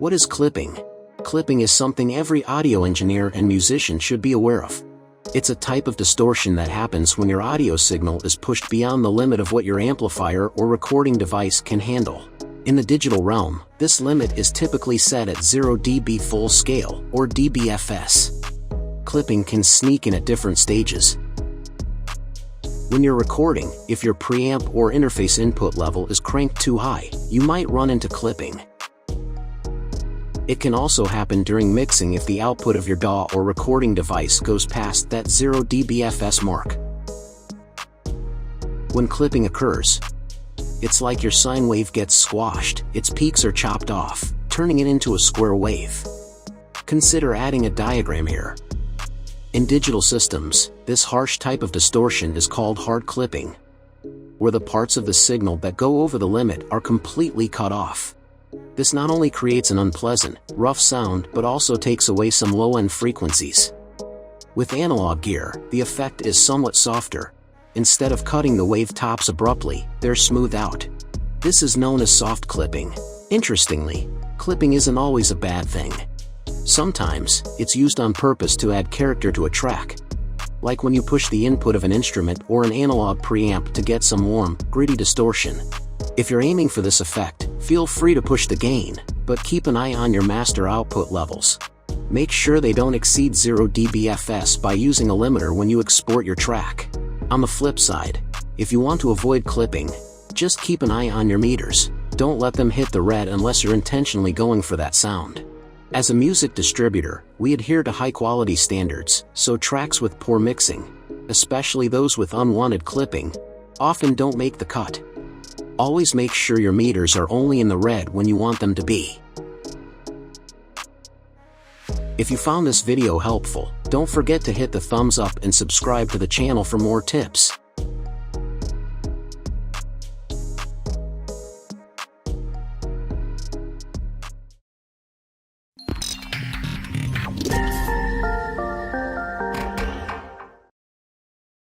What is clipping? Clipping is something every audio engineer and musician should be aware of. It's a type of distortion that happens when your audio signal is pushed beyond the limit of what your amplifier or recording device can handle. In the digital realm, this limit is typically set at 0 dB full scale, or dBFS. Clipping can sneak in at different stages. When you're recording, if your preamp or interface input level is cranked too high, you might run into clipping. It can also happen during mixing if the output of your DAW or recording device goes past that 0 dBFS mark. When clipping occurs, it's like your sine wave gets squashed, its peaks are chopped off, turning it into a square wave. Consider adding a diagram here. In digital systems, this harsh type of distortion is called hard clipping, where the parts of the signal that go over the limit are completely cut off. This not only creates an unpleasant, rough sound but also takes away some low-end frequencies. With analog gear, the effect is somewhat softer. Instead of cutting the wave tops abruptly, they're smoothed out. This is known as soft clipping. Interestingly, clipping isn't always a bad thing. Sometimes, it's used on purpose to add character to a track. Like when you push the input of an instrument or an analog preamp to get some warm, gritty distortion. If you're aiming for this effect, feel free to push the gain, but keep an eye on your master output levels. Make sure they don't exceed 0 dBFS by using a limiter when you export your track. On the flip side, if you want to avoid clipping, just keep an eye on your meters. Don't let them hit the red unless you're intentionally going for that sound. As a music distributor, we adhere to high-quality standards, so tracks with poor mixing, especially those with unwanted clipping, often don't make the cut. Always make sure your meters are only in the red when you want them to be. If you found this video helpful, don't forget to hit the thumbs up and subscribe to the channel for more tips.